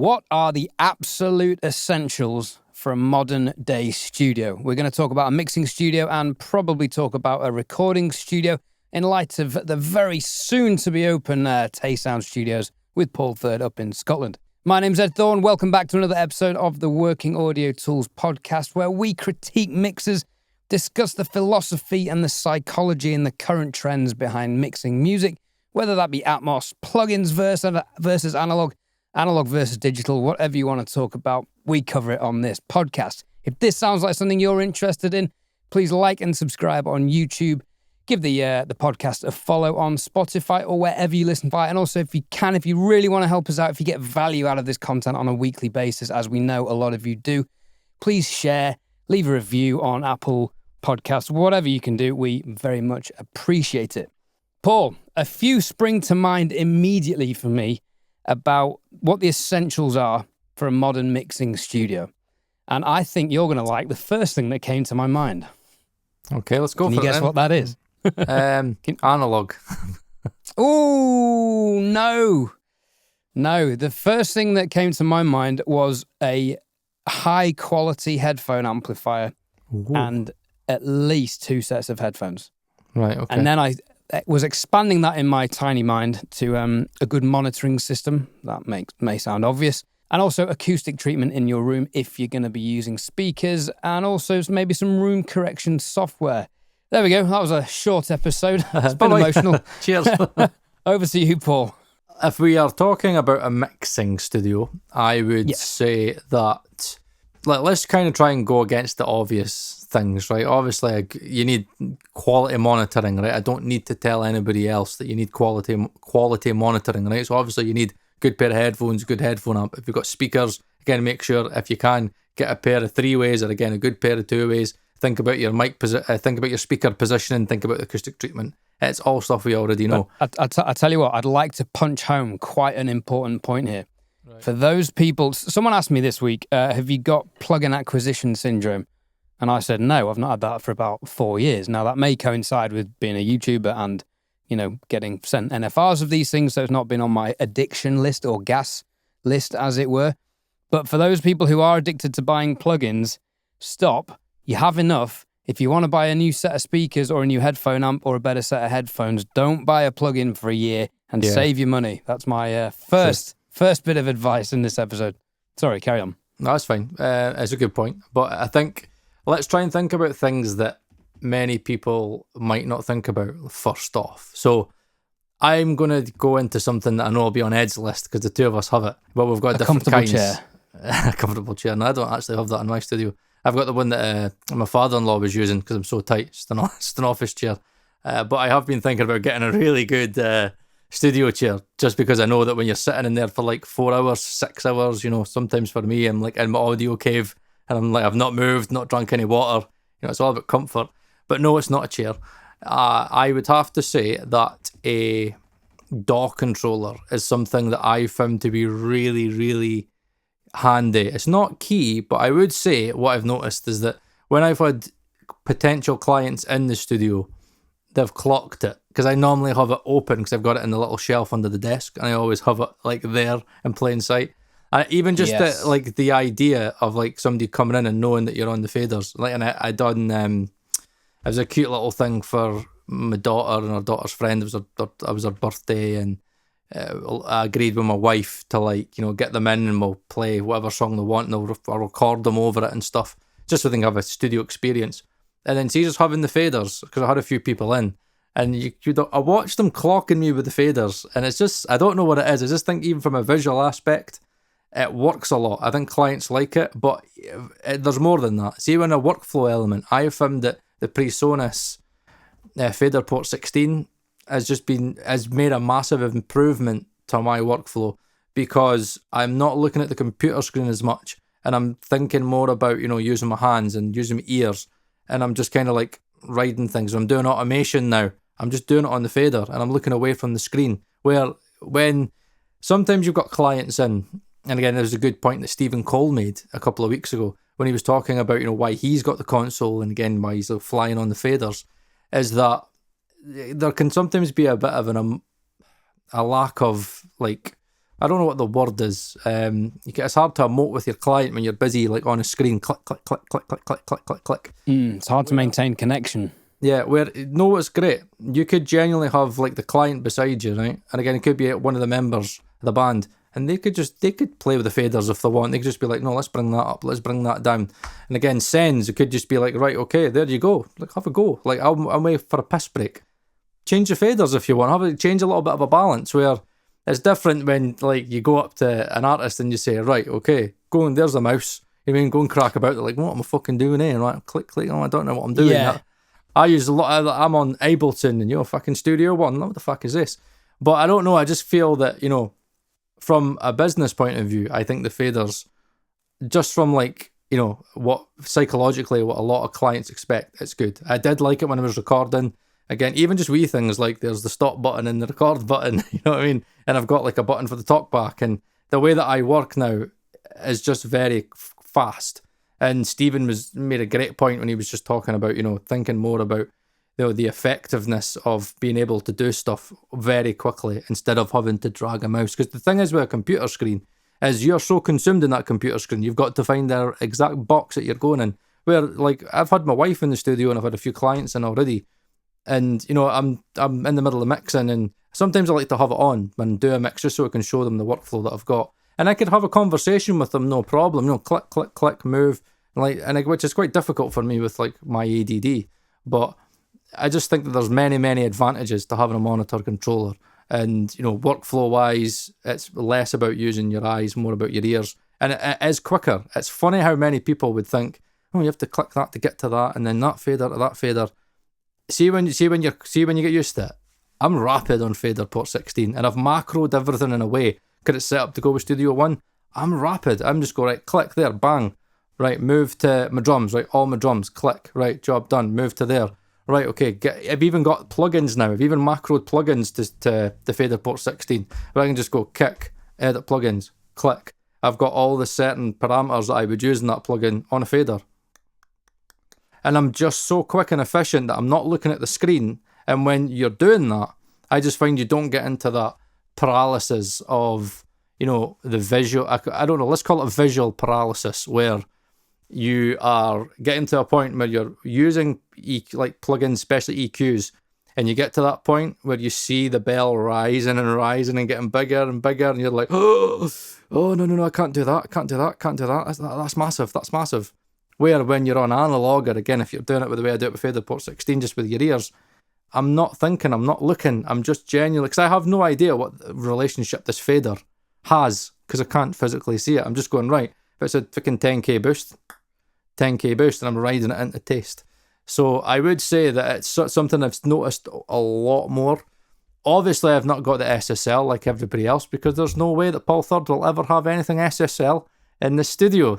What are the absolute essentials for a modern day studio? We're going to talk about a mixing studio and probably talk about a recording studio in light of the very soon to be open Tay Sound Studios with Paul Third up in Scotland. My name's Ed Thorne. Welcome back to another episode of the Working Audio Tools podcast, where we critique mixers, discuss the philosophy and the psychology and the current trends behind mixing music, whether that be Atmos, plugins versus analog versus digital, whatever you want to talk about, we cover it on this podcast. If this sounds like something you're interested in, please like and subscribe on YouTube. Give the podcast a follow on Spotify or wherever you listen by. And also, if you really want to help us out, if you get value out of this content on a weekly basis, as we know a lot of you do, please share, leave a review on Apple Podcasts, whatever you can do. We very much appreciate it. Paul, a few spring to mind immediately for me about what the essentials are for a modern mixing studio. And I think you're going to like the first thing that came to my mind. Okay, let's go Can for you it. guess Then. what that is? Analog. Oh, no. No, the first thing that came to my mind was a high quality headphone amplifier. Ooh. And at least 2 sets of headphones. Right, okay. And then I was expanding that in my tiny mind to a good monitoring system. That may sound obvious. And also acoustic treatment in your room if you're going to be using speakers, and also maybe some room correction software. There we go. That was a short episode. It's been emotional. Cheers. Over to you, Paul. If we are talking about a mixing studio, I would say that let's kind of try and go against the obvious things, right? Obviously, you need quality monitoring, right? I don't need to tell anybody else that you need quality monitoring, right? So obviously, you need good pair of headphones, good headphone amp. If you've got speakers, again, make sure if you can get a pair of 3-ways or again a good pair of 2-ways. Think about your think about your speaker positioning. Think about the acoustic treatment. It's all stuff we already know. I tell you what, I'd like to punch home quite an important point here. Right. For those people, someone asked me this week, have you got plug-in acquisition syndrome? And I said, no, I've not had that for about 4 years. Now, that may coincide with being a YouTuber and, getting sent NFRs of these things, so it's not been on my addiction list or gas list, as it were. But for those people who are addicted to buying plugins, stop. You have enough. If you want to buy a new set of speakers or a new headphone amp or a better set of headphones, don't buy a plugin for a year and save your money. That's my first bit of advice in this episode. Sorry, carry on. No, that's fine. It's a good point. But I think let's try and think about things that many people might not think about first off. So I'm going to go into something that I know will be on Ed's list because the two of us have it, but we've got different kinds. A comfortable chair. No, I don't actually have that in my studio. I've got the one that my father-in-law was using because I'm so tight. It's an office chair. But I have been thinking about getting a really good studio chair just because I know that when you're sitting in there for like 4 hours, 6 hours, sometimes for me, I'm like in my audio cave and I'm like, I've not moved, not drunk any water. It's all about comfort. But no, it's not a chair. I would have to say that a DAW controller is something that I found to be really, really handy. It's not key, but I would say what I've noticed is that when I've had potential clients in the studio, they've clocked it because I normally have it open because I've got it in the little shelf under the desk and I always have it like there in plain sight. And even just the idea of like somebody coming in and knowing that you're on the faders, like, and I done it was a cute little thing for my daughter and her daughter's friend. It was her birthday, and I agreed with my wife to get them in and we'll play whatever song they want and I'll record them over it and stuff, just so they can have a studio experience. And then see, just having the faders, because I had a few people in, and I watched them clocking me with the faders, and it's just, I don't know what it is. I just think even from a visual aspect, it works a lot. I think clients like it, but there's more than that. See, in a workflow element, I have found that the PreSonus Fader Port 16 has made a massive improvement to my workflow because I'm not looking at the computer screen as much and I'm thinking more about, using my hands and using my ears, and I'm just kind of like riding things. I'm doing automation now. I'm just doing it on the fader and I'm looking away from the screen, where when sometimes you've got clients in, and again, there's a good point that Stephen Cole made a couple of weeks ago when he was talking about, why he's got the console and again, why he's flying on the faders, is that there can sometimes be a bit of a lack of I don't know what the word is. It's hard to emote with your client when you're busy, like on a screen, click, click, click, click, click, click, click, click, click. It's hard to maintain connection. Yeah, what's great? You could genuinely have like the client beside you, right? And again, it could be one of the members of the band, and they could play with the faders if they want. They could just be like, no, let's bring that up, let's bring that down. And again, sends, it could just be like, right, okay, there you go, like have a go. Like I'm away for a piss break. Change the faders if you want. Change a little bit of a balance where it's different when like you go up to an artist and you say, right, okay, go and there's a mouse. You mean go and crack about? They're like, what am I fucking doing here? Right, click, click. Oh, I don't know what I'm doing. Yeah. I use a lot. I'm on Ableton and fucking Studio One. What the fuck is this? But I don't know. I just feel that from a business point of view, I think the faders, just from like what psychologically what a lot of clients expect, it's good. I did like it when I was recording. Again, even just wee things like there's the stop button and the record button, you know what I mean? And I've got like a button for the talk back. And the way that I work now is just very fast. And Stephen made a great point when he was just talking about, thinking more about the effectiveness of being able to do stuff very quickly instead of having to drag a mouse. Because the thing is with a computer screen is you're so consumed in that computer screen, you've got to find the exact box that you're going in. Where like I've had my wife in the studio and I've had a few clients in already. And I'm in the middle of mixing, and sometimes I like to have it on when I do a mix just so I can show them the workflow that I've got, and I could have a conversation with them, no problem. Click, click, click, move, which is quite difficult for me with like my ADD. But I just think that there's many, many advantages to having a monitor controller, and workflow wise, it's less about using your eyes, more about your ears, and it is quicker. It's funny how many people would think, oh, you have to click that to get to that, and then that fader to that fader. See when you get used to it, I'm rapid on fader port 16, and I've macroed everything in a way because it's set up to go with Studio One. I'm rapid. I'm just go right, click there, bang, right, move to my drums, right, all my drums, click, right, job done, move to there, right, okay. I've even got plugins now. I've even macroed plugins to the fader port 16. But I can just go kick, edit plugins, click. I've got all the certain parameters that I would use in that plugin on a fader. And I'm just so quick and efficient that I'm not looking at the screen. And when you're doing that, I just find you don't get into that paralysis of, the visual. I don't know, let's call it visual paralysis, where you are getting to a point where you're using like plugins, especially EQs, and you get to that point where you see the bell rising and getting bigger and bigger, and you're like, oh no, I can't do that. That's massive. Where when you're on analog, or again, if you're doing it with the way I do it with fader port 16, just with your ears, I'm not thinking, I'm not looking, I'm just genuinely, because I have no idea what relationship this fader has, because I can't physically see it. I'm just going, right, if it's a freaking 10k boost, and I'm riding it into taste. So I would say that it's something I've noticed a lot more. Obviously, I've not got the SSL like everybody else, because there's no way that Paul Third will ever have anything SSL in the studio.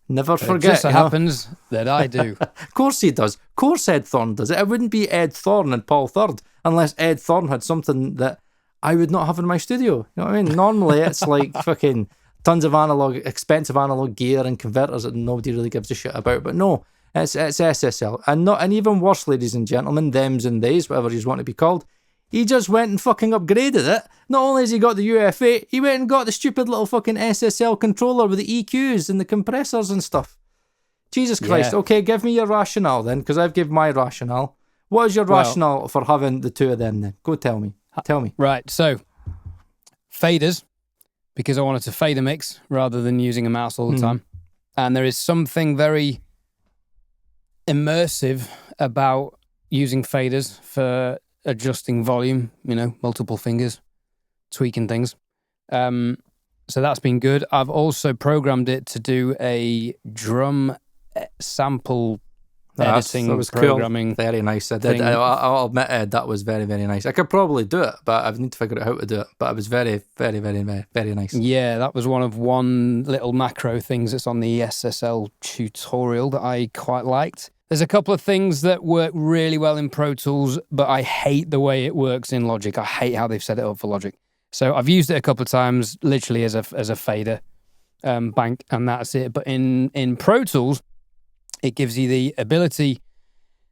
Never forget. It just so happens that I do. Of course he does. Of course Ed Thorne does it. It wouldn't be Ed Thorne and Paul Third unless Ed Thorne had something that I would not have in my studio. You know what I mean? Normally it's like fucking tons of expensive analog gear and converters that nobody really gives a shit about. But no, it's SSL. And even worse, ladies and gentlemen, thems and theys, whatever you want to be called, he just went and fucking upgraded it. Not only has he got the UFA, he went and got the stupid little fucking SSL controller with the EQs and the compressors and stuff. Jesus Christ. Yeah. Okay, give me your rationale then, because I've given my rationale. What is your rationale for having the two of them then? Go tell me. Right, so faders, because I wanted to fade a mix rather than using a mouse all the time. And there is something very immersive about using faders for adjusting volume, multiple fingers, tweaking things. So that's been good. I've also programmed it to do a drum sample editing, that was programming. Cool. Very nice. I did. I'll admit, Ed, that was very, very nice. I could probably do it, but I need to figure out how to do it. But it was very, very, very, very, very nice. Yeah, that was one little macro things that's on the SSL tutorial that I quite liked. There's a couple of things that work really well in Pro Tools, but I hate the way it works in Logic. I hate how they've set it up for Logic. So I've used it a couple of times, literally as a fader bank, and that's it. But in Pro Tools, it gives you the ability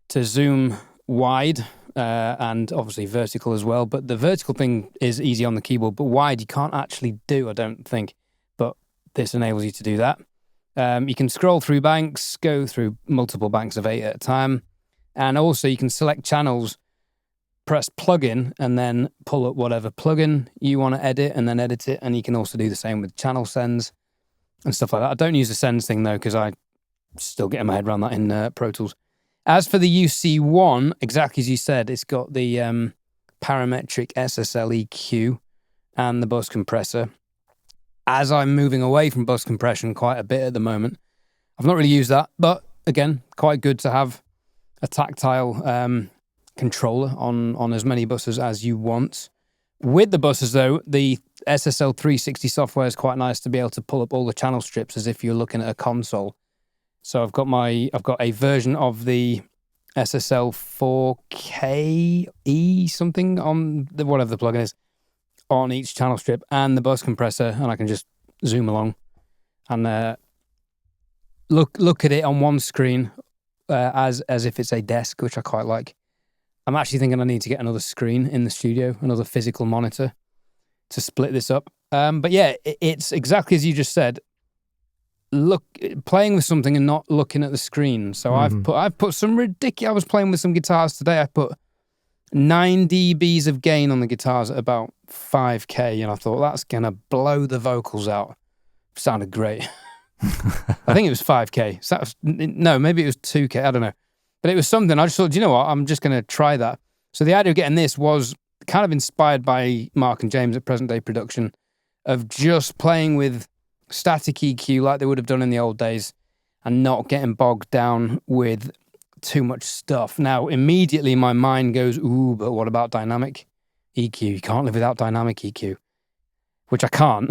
to zoom wide and obviously vertical as well. But the vertical thing is easy on the keyboard, but wide you can't actually do, I don't think. But this enables you to do that. You can scroll through banks, go through multiple banks of 8 at a time. And also you can select channels, press plugin, and then pull up whatever plugin you want to edit and then edit it. And you can also do the same with channel sends and stuff like that. I don't use the sends thing though, because I still getting my head around that in Pro Tools. As for the UC1, exactly as you said, it's got the parametric SSL EQ and the bus compressor. As I'm moving away from bus compression quite a bit at the moment, I've not really used that, but again, quite good to have a tactile controller on as many buses as you want. With the buses though, the SSL 360 software is quite nice to be able to pull up all the channel strips as if you're looking at a console. So I've got a version of the SSL 4KE something on the whatever the plugin is on each channel strip and the bus compressor, and I can just zoom along and look at it on one screen as if it's a desk, which I quite like. I'm actually thinking I need to get another screen in the studio, another physical monitor to split this up. But yeah, it's exactly as you just said. Playing with something and not looking at the screen. So I've put some ridiculous. I was playing with some guitars today. I put 9 dBs of gain on the guitars at about 5K, and I thought that's gonna blow the vocals out. Sounded great. I think it was 5K. So no, maybe it was 2K. I don't know. But it was something. I just thought, you know what? I'm just going to try that. So the idea of getting this was kind of inspired by Mark and James at Present Day Production, of just playing with static EQ like they would have done in the old days and not getting bogged down with too much stuff. Now, immediately my mind goes, ooh, but what about dynamic EQ? You can't live without dynamic EQ, which I can't,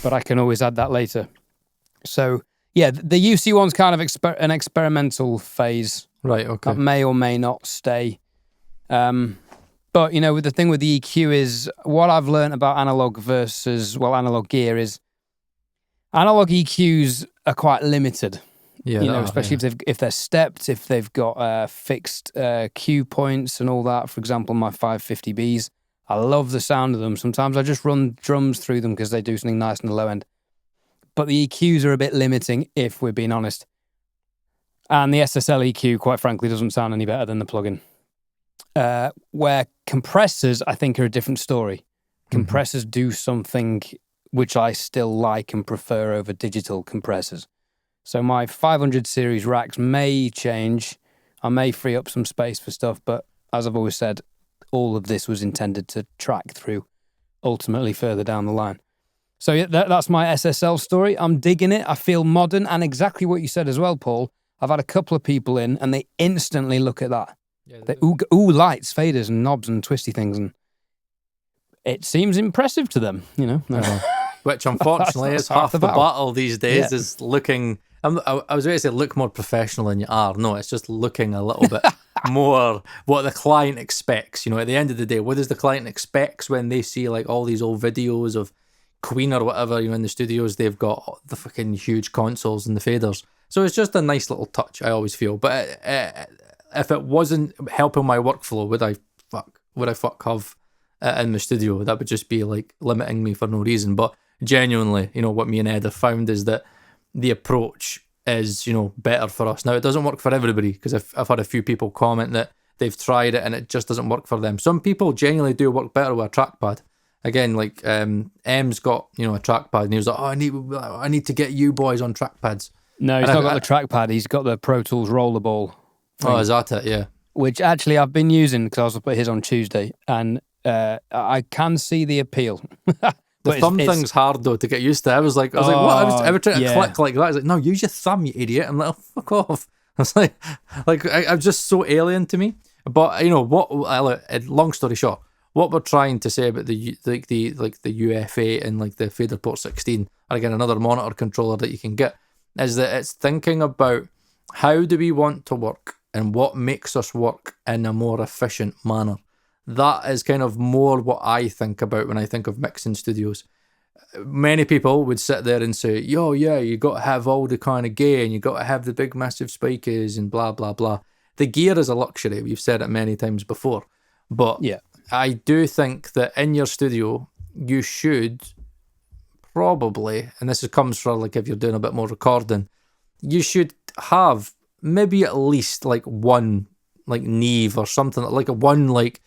but I can always add that later. So, yeah, the UC one's kind of an experimental phase. Right, okay. That may or may not stay. But, you know, the thing with the EQ is what I've learned about analog gear is analog EQs are quite limited. Yeah, especially if they're stepped, if they've got fixed cue points and all that. For example, my 550Bs, I love the sound of them. Sometimes I just run drums through them because they do something nice in the low end. But the EQs are a bit limiting, if we're being honest. And the SSL EQ, quite frankly, doesn't sound any better than the plugin. Where compressors, I think, are a different story. Compressors do something which I still like and prefer over digital compressors. So my 500 series racks may change. I may free up some space for stuff, but as I've always said, all of this was intended to track through ultimately further down the line. So yeah, that's my SSL story. I'm digging it. I feel modern, and exactly what you said as well, Paul. I've had a couple of people in, and they instantly look at that. Yeah, they lights, faders, and knobs and twisty things, and it seems impressive to them, you know. Which unfortunately is half the battle these days. Is looking. I was going to say look more professional than you are. No, it's just looking a little bit more what the client expects. You know, at the end of the day, what does the client expects when they see like all these old videos of Queen or whatever, you know, in the studios, they've got the fucking huge consoles and the faders. So it's just a nice little touch, I always feel. But if it wasn't helping my workflow, would I fuck have in the studio? That would just be like limiting me for no reason. But genuinely, you know, what me and Ed have found is that the approach is, you know, better for us. Now, it doesn't work for everybody, because I've had a few people comment that they've tried it and it just doesn't work for them. Some people genuinely do work better with a trackpad. Again, like M's got, you know, a trackpad, and he was like, oh, I need to get you boys on trackpads. No, he's not got the trackpad. He's got the Pro Tools rollerball thing. Oh, is that it? Yeah. Which actually I've been using because I was put his on Tuesday, and I can see the appeal. The thumb thing's hard though to get used to. I was like, what? I was ever trying to click like that. I was like, no, use your thumb, you idiot. I'm like, oh, fuck off. I was like I'm just so alien to me. But you know what? Long story short, what we're trying to say about the UFA and like the Fader Port 16, or again another monitor controller that you can get, is that it's thinking about how do we want to work and what makes us work in a more efficient manner. That is kind of more what I think about when I think of mixing studios. Many people would sit there and say, yo, yeah, you got to have all the kind of gain, you got to have the big massive speakers and blah, blah, blah. the gear is a luxury. We've said it many times before. But Yeah. I do think that in your studio, you should probably, and this comes from like if you're doing a bit more recording, you should have maybe at least like one like Neve or something, like a one, like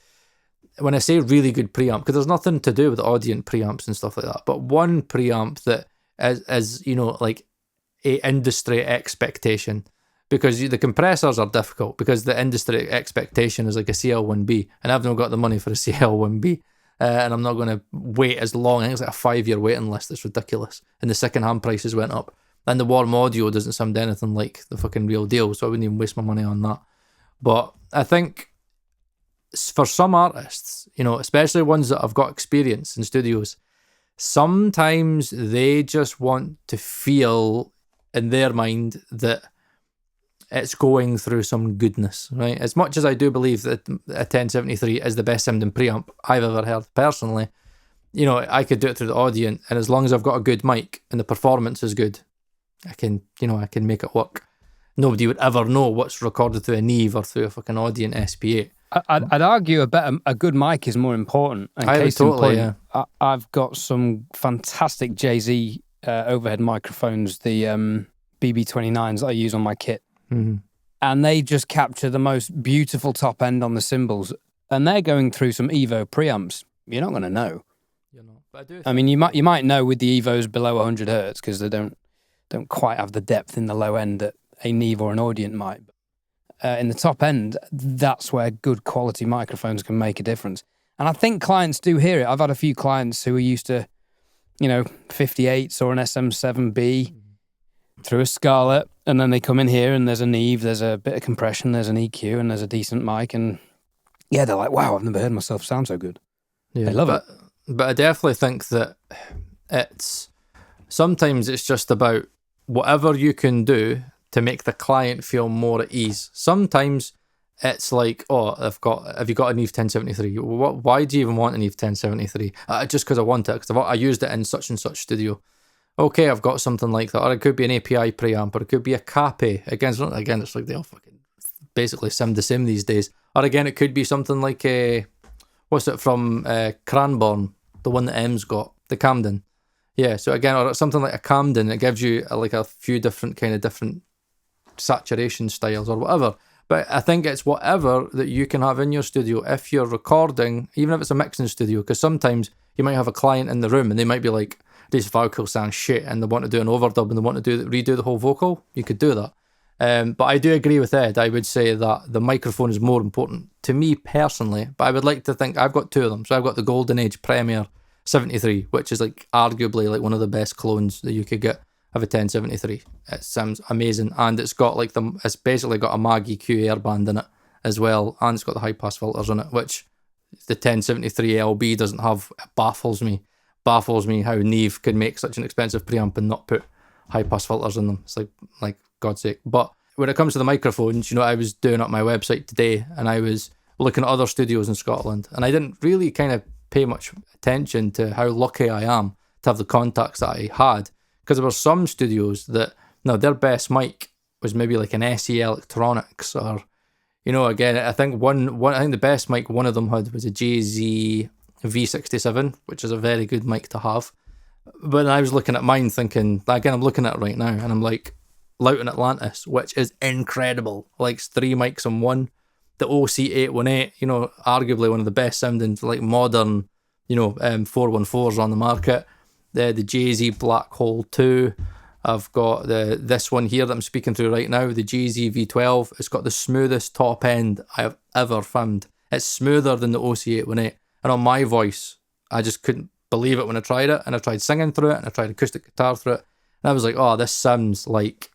when I say really good preamp, because there's nothing to do with Audient preamps and stuff like that, but one preamp that is you know, like a industry expectation, because the compressors are difficult because the industry expectation is like a CL1B, and I've not got the money for a CL1B. And I'm not going to wait as long. I think it's like a 5-year waiting list. It's ridiculous. And the second-hand prices went up. And the warm audio doesn't sound anything like the fucking real deal, so I wouldn't even waste my money on that. But I think for some artists, you know, especially ones that have got experience in studios, sometimes they just want to feel in their mind that it's going through some goodness, right? As much as I do believe that a 1073 is the best sounding preamp I've ever heard personally, you know, I could do it through the Audient, and as long as I've got a good mic and the performance is good, I can make it work. Nobody would ever know what's recorded through a Neve or through a fucking Audient SP8. I'd argue a good mic is more important. And I would case in totally, point, I've got some fantastic Jay-Z overhead microphones, the BB29s that I use on my kit. Mm-hmm. And they just capture the most beautiful top end on the cymbals, and they're going through some Evo preamps. You're not going to know. You know, but I mean, you might know with the Evos below 100 hertz because they don't quite have the depth in the low end that a Neve or an Audient might. In the top end, that's where good quality microphones can make a difference. And I think clients do hear it. I've had a few clients who are used to, 58s or an SM7B through a Scarlett, and then they come in here and there's a Neve, there's a bit of compression, there's an EQ, and there's a decent mic, and yeah, they're like, wow, I've never heard myself sound so good. Yeah, they love it. But I definitely think that sometimes it's just about whatever you can do to make the client feel more at ease. Sometimes it's like, oh, have you got a Neve 1073? Why do you even want a Neve 1073? Just because I want it, because I used it in such and such studio. Okay, I've got something like that. Or it could be an API preamp, or it could be a Cape. Again, it's like they all fucking basically sound the same these days. Or again, it could be something like what's it from Cranbourne, the one that M's got, the Camden. Yeah, so again, or something like a Camden, it gives you like a few different saturation styles or whatever. But I think it's whatever that you can have in your studio if you're recording, even if it's a mixing studio, because sometimes you might have a client in the room and they might be like, these vocals sound shit, and they want to do an overdub and they want to redo the whole vocal. You could do that. But I do agree with Ed. I would say that the microphone is more important to me personally, but I would like to think I've got two of them. So I've got the Golden Age Premier 73, which is like arguably like one of the best clones that you could get of a 1073. It sounds amazing, and it's got like it's basically got a Mag EQ airband in it as well, and it's got the high pass filters in it, which the 1073 LB doesn't have. It baffles me how Neve could make such an expensive preamp and not put high pass filters in them. It's like God's sake. But when it comes to the microphones, I was doing up my website today and I was looking at other studios in Scotland, and I didn't really kind of pay much attention to how lucky I am to have the contacts that I had, because there were some studios that their best mic was maybe like an SE Electronics, or again, I think the best mic one of them had was a JZ V67, which is a very good mic to have. But I was looking at mine thinking, again, I'm looking at it right now, and I'm like, Loughton Atlantis, which is incredible. Like, it's 3 mics in one. The OC818, arguably one of the best sounding, like, modern, 414s on the market. The JZ Black Hole 2. I've got this one here that I'm speaking through right now, the JZ V12. It's got the smoothest top end I have ever found. It's smoother than the OC818. And on my voice, I just couldn't believe it when I tried it. And I tried singing through it, and I tried acoustic guitar through it. And I was like, oh, this sounds like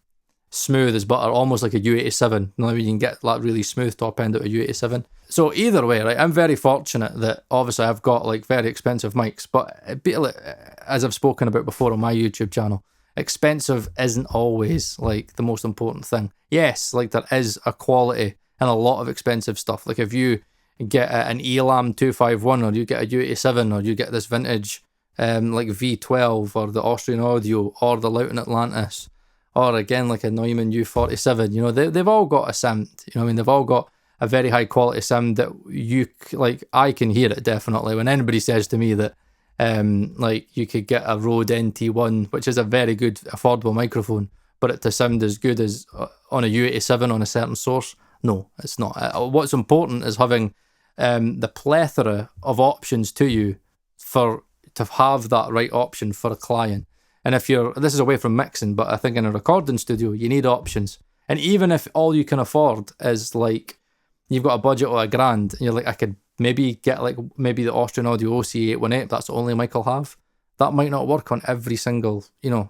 smooth as butter, almost like a U87. You can get that really smooth top end out of a U87. So either way, right, I'm very fortunate that obviously I've got like very expensive mics, but as I've spoken about before on my YouTube channel, expensive isn't always like the most important thing. Yes, like there is a quality and a lot of expensive stuff. Like if you get an Elam 251, or you get a U87, or you get this vintage like V12, or the Austrian Audio, or the Loughton Atlantis, or again like a Neumann U47. You know, they've all got a sound. You know what I mean? They've all got a very high quality sound that I can hear it definitely. When anybody says to me that like you could get a Rode NT1, which is a very good affordable microphone, but it to sound as good as on a U87 on a certain source, no, it's not. What's important is having the plethora of options to you to have that right option for a client. And if this is away from mixing, but I think in a recording studio, you need options. And even if all you can afford is like, you've got a budget of $1,000, and you're like, I could maybe get like maybe the Austrian Audio OC818, that's the only mic I'll have. That might not work on every single,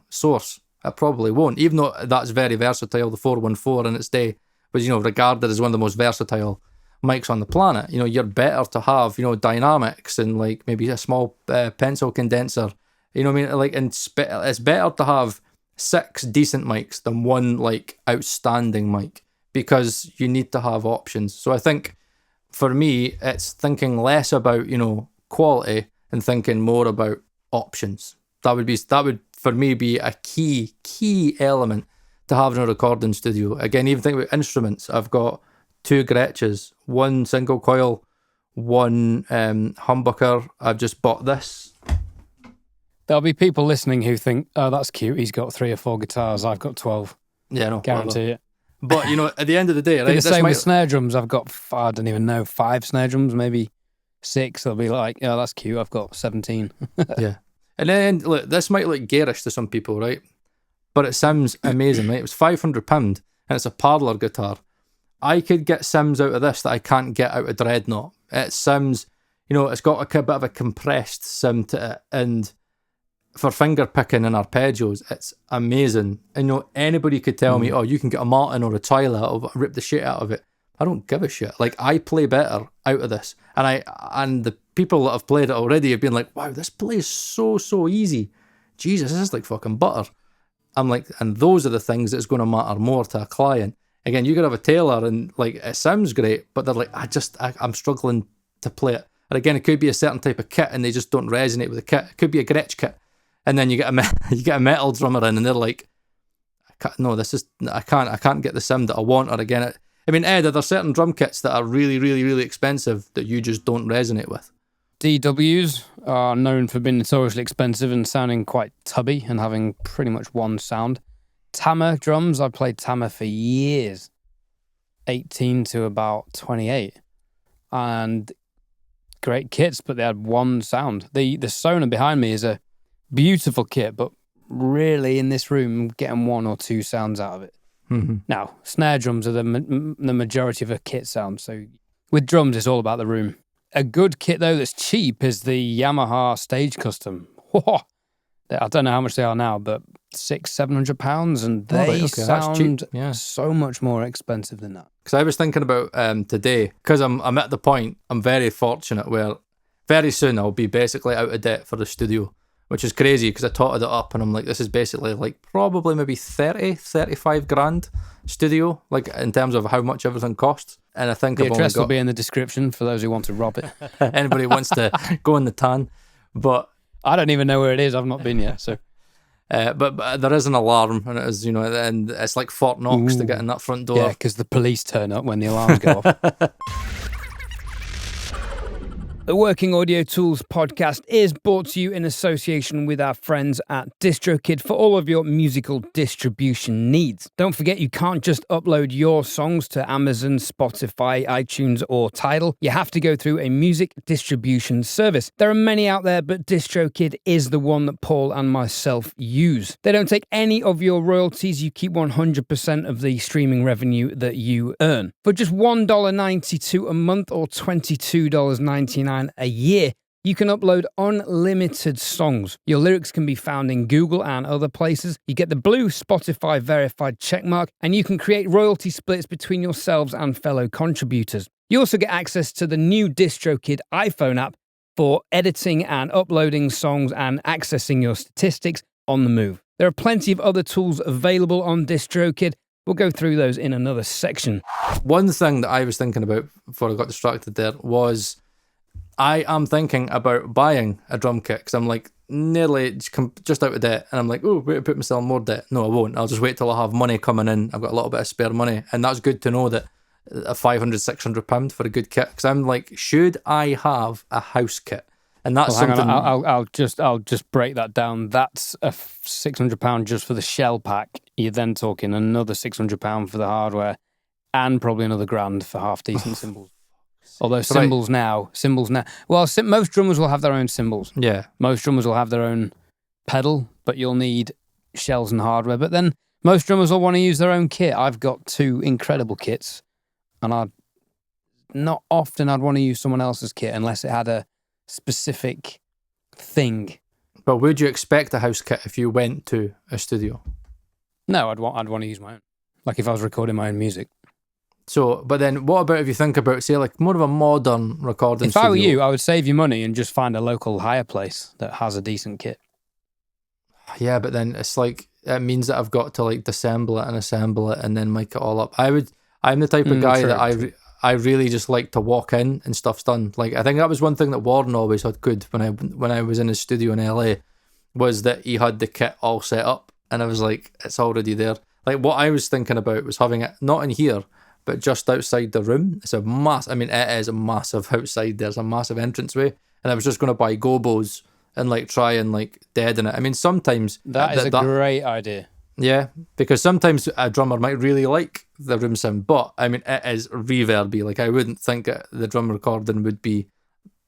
source. It probably won't, even though that's very versatile. The 414 in its day was, regarded as one of the most versatile mics on the planet. You're better to have, dynamics and like maybe a small pencil condenser. You know what I mean? Like, and it's better to have 6 decent mics than one like outstanding mic, because you need to have options. So I think for me, it's thinking less about, quality and thinking more about options. That would for me be a key element to having a recording studio. Again, even think about instruments. I've got 2 Gretches, 1 single coil, 1 humbucker. I've just bought this. There'll be people listening who think, oh, that's cute. He's got 3 or 4 guitars. I've got 12. Yeah, no. Guarantee it. But, at the end of the day, right? The same with snare drums. I've got, I don't even know, 5 snare drums, maybe 6. They'll be like, oh, that's cute. I've got 17. Yeah. And then, look, this might look garish to some people, right? But it sounds amazing, right? It was £500 and it's a parlour guitar. I could get Sims out of this that I can't get out of Dreadnought. It sounds, it's got a bit of a compressed sim to it. And for finger picking and arpeggios, it's amazing. And anybody could tell me, oh, you can get a Martin or a Tyler, I'll rip the shit out of it. I don't give a shit. Like, I play better out of this. And the people that have played it already have been like, wow, this plays so easy. Jesus, this is like fucking butter. I'm like, and those are the things that's going to matter more to a client. Again, you could have a Taylor and like, it sounds great, but they're like, I'm struggling to play it. And again, it could be a certain type of kit and they just don't resonate with the kit. It could be a Gretsch kit. And then you get a metal drummer in and they're like, I can't get the sound that I want. Or again, Ed, are there certain drum kits that are really, really, really expensive that you just don't resonate with? DWs are known for being notoriously expensive and sounding quite tubby and having pretty much one sound. Tama drums, I played Tama for years, 18 to about 28. And great kits, but they had one sound. The Sona behind me is a beautiful kit, but really in this room, getting 1 or 2 sounds out of it. Mm-hmm. Now, snare drums are the majority of a kit sound. So with drums, it's all about the room. A good kit, though, that's cheap is the Yamaha Stage Custom. I don't know how much they are now, but £600-700, and they sound so much more expensive than that. Because I was thinking about today, because I'm at the point, I'm very fortunate where very soon I'll be basically out of debt for the studio, which is crazy because I totted it up and I'm like, this is basically like probably maybe 35 grand studio, like in terms of how much everything costs. And I think the address will be in the description for those who want to rob it. Anybody wants to go in the tan. But I don't even know where it is. I've not been yet. So, but there is an alarm, and it is, and it's like Fort Knox to get in that front door. Yeah, because the police turn up when the alarms go off. The Working Audio Tools podcast is brought to you in association with our friends at DistroKid for all of your musical distribution needs. Don't forget, you can't just upload your songs to Amazon, Spotify, iTunes, or Tidal. You have to go through a music distribution service. There are many out there, but DistroKid is the one that Paul and myself use. They don't take any of your royalties. You keep 100% of the streaming revenue that you earn. For just $1.92 a month or $22.99 a year, you can upload unlimited songs. Your lyrics can be found in Google and other places. You get the blue Spotify verified checkmark, and you can create royalty splits between yourselves and fellow contributors. You also get access to the new DistroKid iPhone app for editing and uploading songs and accessing your statistics on the move. There are plenty of other tools available on DistroKid. We'll go through those in another section. One thing that I was thinking about before I got distracted there was I am thinking about buying a drum kit because I'm like, nearly just out of debt, and I'm like, oh, wait to put myself in more debt. No, I won't. I'll just wait till I have money coming in. I've got a little bit of spare money, and that's good to know that a £500-600 for a good kit, because I'm like, should I have a house kit? And that's Hang something. on, I'll just break that down. That's a £600 just for the shell pack. You're then talking another £600 for the hardware, and probably another grand for half decent cymbals. Although cymbals now, well, most drummers will have their own cymbals. Yeah. Most drummers will have their own pedal, but you'll need shells and hardware. But then most drummers will want to use their own kit. I've got 2 incredible kits, and I'd want to use someone else's kit unless it had a specific thing. But would you expect a house kit if you went to a studio? No, I'd want to use my own. Like if I was recording my own music. So, but then what about if you think about, say, like more of a modern recording studio? If I were you, I would save your money and just find a local hire place that has a decent kit. Yeah, but then it's like, it means that I've got to like disassemble it and then mic it all up. I'm the type of guy that I really just like to walk in and stuff's done. Like, I think that was one thing that Warren always had good when I was in his studio in LA, was that he had the kit all set up, and I was like, it's already there. Like, what I was thinking about was having it not in here, but just outside the room. It's a it is a massive outside. There's a massive entranceway, and I was just going to buy gobos and like try and like deaden it. I mean, sometimes that is a great idea. Yeah, because sometimes a drummer might really like the room sound, but I mean, it is reverby. Like, I wouldn't think the drum recording would be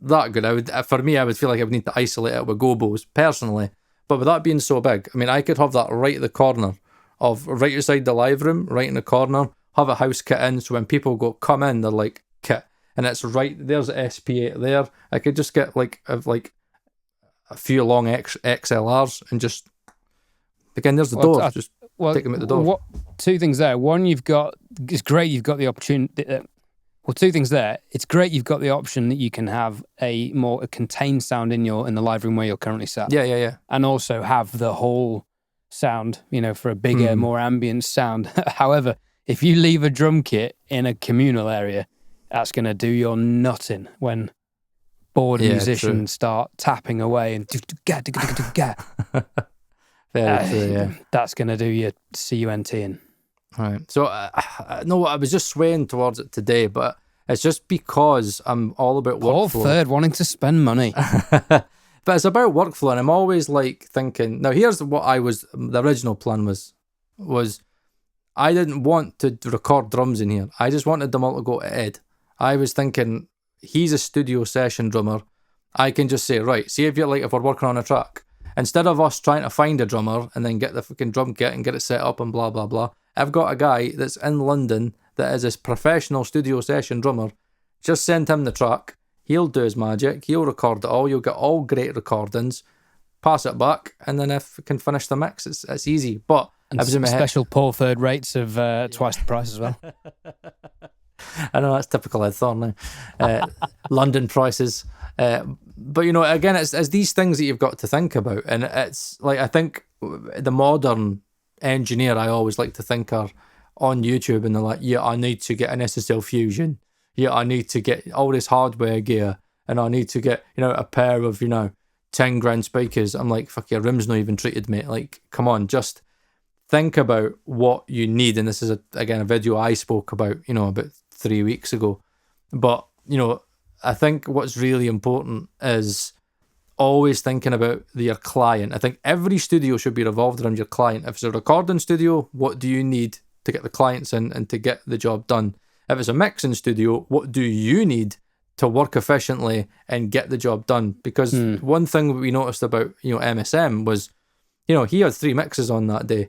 that good. I would feel like I would need to isolate it with gobos personally. But with that being so big, I mean, I could have that right at the corner of right outside the live room, right in the corner, have a house kit in, so when people come in, they're like, kit, and it's right there's an SP8 there. I could just get like a few long XLRs and just, again, there's the door. Just take them at the door. 2 things there. One, it's great you've got the opportunity. Well, 2 things there. It's great you've got the option that you can have a more contained sound in the live room where you're currently sat. Yeah. And also have the whole sound, for a bigger, more ambient sound. However, if you leave a drum kit in a communal area, that's going to do your nutting when bored musicians start tapping away and Very true, yeah. That's going to do your CUNT-ing. Right. So, no, I was just swaying towards it today, but it's just because I'm all about workflow. Paul Third wanting to spend money. But it's about workflow, and I'm always like thinking, now here's what the original plan was I didn't want to record drums in here. I just wanted them all to go to Ed. I was thinking, he's a studio session drummer. I can just say, right, see if we're working on a track. Instead of us trying to find a drummer and then get the fucking drum kit and get it set up and blah, blah, blah, I've got a guy that's in London that is a professional studio session drummer. Just send him the track. He'll do his magic. He'll record it all. You'll get all great recordings. Pass it back, and then if we can finish the mix, it's easy. But and I was in my special Paul Third rates of twice the price as well. I know that's typical Ed Thorne now. London prices. But again, it's these things that you've got to think about, and it's like, I think the modern engineer, I always like to think, are on YouTube, and they're like, yeah, I need to get an SSL Fusion, yeah, I need to get all this hardware gear, and I need to get a pair of 10 grand speakers. I'm like, fuck, your room's not even treated, mate. Like, come on, just think about what you need. And this is again a video I spoke about about 3 weeks ago, but I think what's really important is always thinking about your client. I think every studio should be revolved around your client. If it's a recording studio, what do you need to get the clients in and to get the job done? If it's a mixing studio, what do you need to work efficiently and get the job done? Because one thing we noticed about MSM was, he had 3 mixes on that day,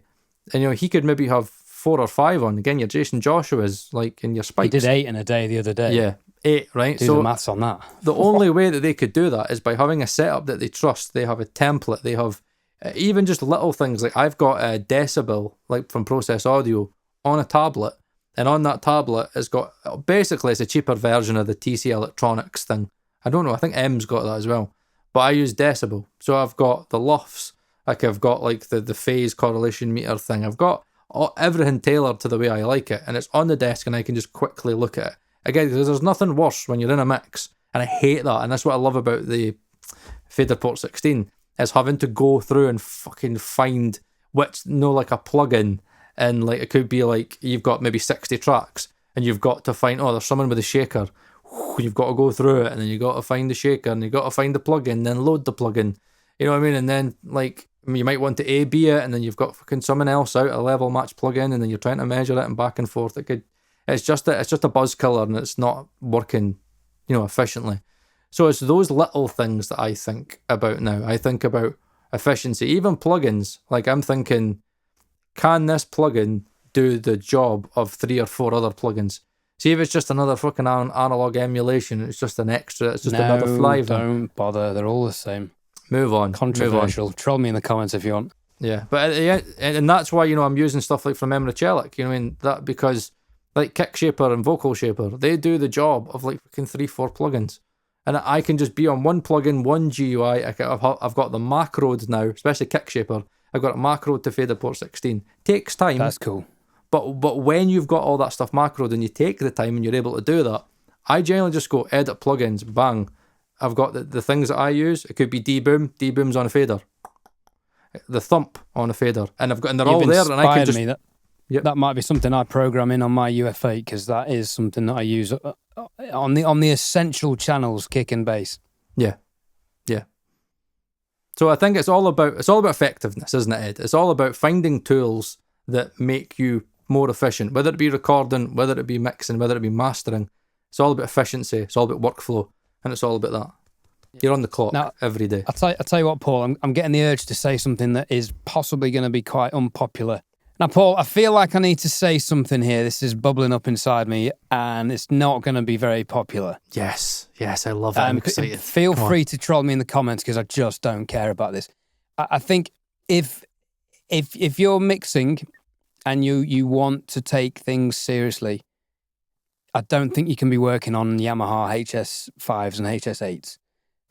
and he could maybe have 4 or 5 on. Again, your Jason Joshua's, like, in your spikes. He did 8 in a day the other day. Yeah. 8, right? Do the maths on that. The only way that they could do that is by having a setup that they trust. They have a template. They have even just little things. Like, I've got a Decibel, like from Process Audio, on a tablet, and on that tablet it's got, basically it's a cheaper version of the TC Electronics thing. I don't know, I think M's got that as well, but I use Decibel. So I've got the LUFS, like I've got like the phase correlation meter thing. I've got everything tailored to the way I like it, and it's on the desk, and I can just quickly look at it. Again, because there's nothing worse when you're in a mix, and I hate that, and that's what I love about the Fader Port 16, It's having to go through and fucking find which, like a plugin, and like it could be like you've got maybe 60 tracks, and you've got to find, there's someone with a shaker. You've got to go through it, and then you got to find the shaker, and you got to find the plugin, then load the plugin. You know what I mean? And then like you might want to A/B it, and then you've got fucking someone else out a level match plugin, and then you're trying to measure it and back and forth. It's just a buzz killer, and it's not working, efficiently. So it's those little things that I think about now. I think about efficiency, even plugins. Like I'm thinking, can this plugin do the job of 3 or 4 other plugins? See, if it's just another fucking analog emulation, it's just an extra, it's just another flavor. Don't bother. They're all the same. Move on. Controversial. Troll me in the comments if you want. Yeah, but and that's why, I'm using stuff like from Emrachelic, that because like Kickshaper and Vocal Shaper, they do the job of like fucking 3, 4 plugins. And I can just be on one plugin, one GUI. I've got the macroed now, especially Kickshaper. I've got it macroed to fader port 16. Takes time. That's cool. But when you've got all that stuff macroed and you take the time and you're able to do that, I generally just go edit plugins, bang. I've got the things that I use. It could be deboom's on a fader, the thump on a fader, and they're all there, and I can just. That might be something I program in on my UF8 because that is something that I use on the essential channels, kick and bass. Yeah. So I think it's all about effectiveness, isn't it, Ed? It's all about finding tools that make you more efficient, whether it be recording, whether it be mixing, whether it be mastering. It's all about efficiency. It's all about workflow, and it's all about that. You're on the clock now, every day. I'll tell you what, Paul. I'm getting the urge to say something that is possibly going to be quite unpopular. Now, Paul, I feel like I need to say something here. This is bubbling up inside me, and it's not going to be very popular. Yes, I love it. I'm excited. Feel free to troll me in the comments because I just don't care about this. I think if you're mixing and you want to take things seriously, I don't think you can be working on Yamaha HS5s and HS8s.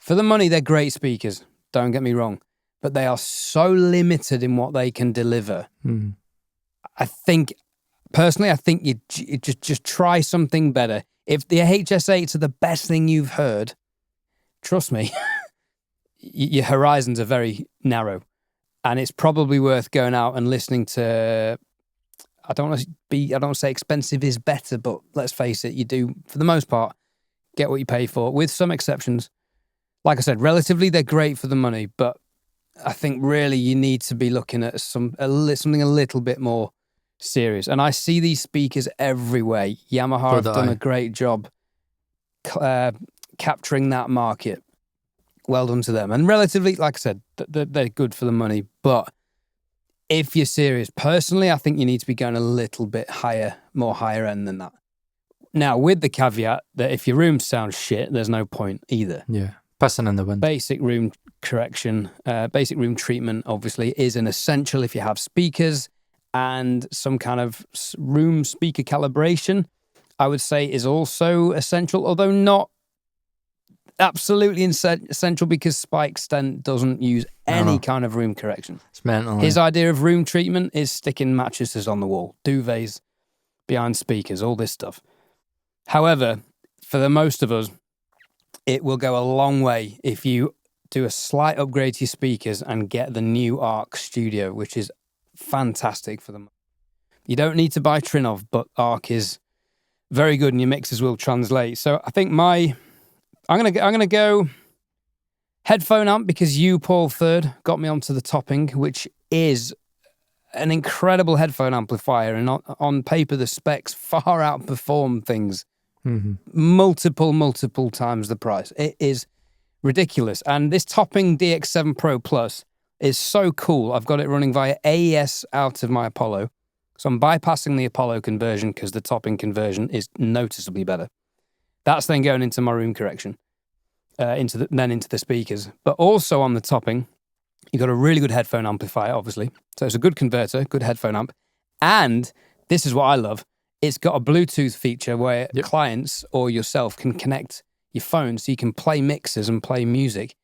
For the money, they're great speakers, don't get me wrong, but they are so limited in what they can deliver. I think you just try something better. If the HS8s are the best thing you've heard, trust me, your horizons are very narrow, and it's probably worth going out and listening to. I don't want to say expensive is better, but let's face it, you do for the most part get what you pay for, with some exceptions. Like I said, relatively they're great for the money, but I think really you need to be looking at something a little bit more serious. And I see these speakers everywhere. Yamaha have done a great job capturing that market. Well done to them. And relatively, like I said, they're good for the money. But if you're serious, personally, I think you need to be going a little bit more higher end than that. Now, with the caveat that if your room sounds shit, there's no point either. Yeah. Pissing in the wind. Basic room correction, basic room treatment, obviously, is an essential if you have speakers, and some kind of room speaker calibration, I would say, is also essential, although not absolutely essential because Spike Stent doesn't use any kind of room correction. It's mental. His idea of room treatment is sticking mattresses on the wall, duvets behind speakers, all this stuff. However, for the most of us, it will go a long way if you do a slight upgrade to your speakers and get the new Arc Studio, which is fantastic for them. You don't need to buy Trinov, but Arc is very good and your mixes will translate. So I think I'm gonna go headphone amp because you, Paul Third, got me onto the topping, which is an incredible headphone amplifier, and on paper the specs far outperform things. Multiple times the price. It is ridiculous. And this topping DX7 Pro Plus is so cool. I've got it running via AES out of my Apollo. So I'm bypassing the Apollo conversion because the topping conversion is noticeably better. That's then going into my room correction, into the speakers. But also on the topping, you've got a really good headphone amplifier, obviously. So it's a good converter, good headphone amp. And this is what I love. It's got a Bluetooth feature where clients or yourself can connect your phone so you can play mixes and play music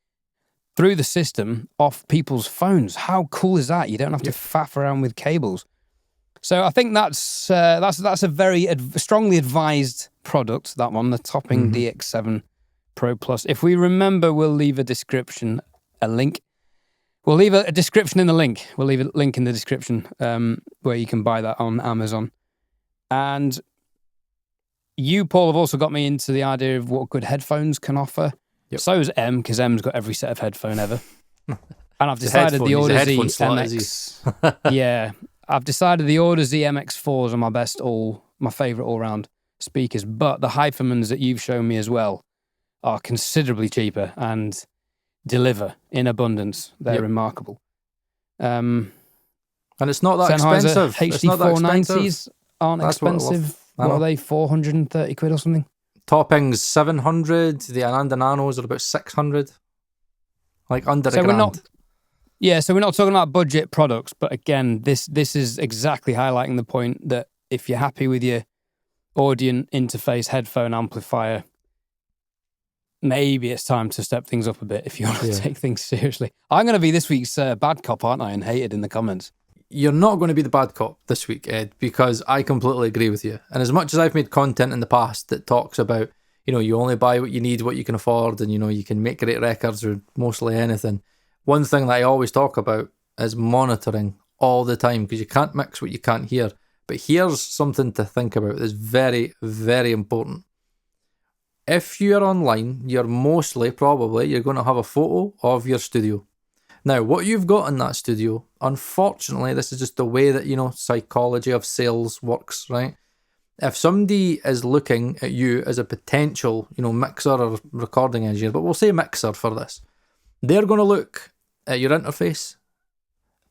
through the system off people's phones. How cool is that? You don't have to faff around with cables. So I think that's a very strongly advised product, that one, the topping DX7 Pro Plus. If we remember, we'll leave a link. We'll leave a description in the link. We'll leave a link in the description where you can buy that on Amazon. And you, Paul, have also got me into the idea of what good headphones can offer. Yep. So has M, because M's got every set of headphone ever. And I've decided the Order Z MX. Yeah, I've decided the Order Z MX4s are my favourite all-round speakers. But the Hyphamans that you've shown me as well are considerably cheaper and deliver in abundance. They're remarkable. And it's not that Sennheiser expensive. HD490s aren't expensive. What are they, 430 quid or something? Toppings 700. The Ananda Nanos are about 600. Like under a grand. So we're not talking about budget products, but again, this is exactly highlighting the point that if you're happy with your audio interface headphone amplifier, maybe it's time to step things up a bit if you want to take things seriously. I'm going to be this week's bad cop, aren't I? And hated in the comments. You're not going to be the bad cop this week, Ed, because I completely agree with you. And as much as I've made content in the past that talks about, you only buy what you need, what you can afford, and, you can make great records or mostly anything. One thing that I always talk about is monitoring all the time, because you can't mix what you can't hear. But here's something to think about that's very, very important. If you're online, you're probably going to have a photo of your studio. Now, what you've got in that studio, unfortunately, this is just the way that, psychology of sales works, right? If somebody is looking at you as a potential, mixer or recording engineer, but we'll say mixer for this, they're going to look at your interface,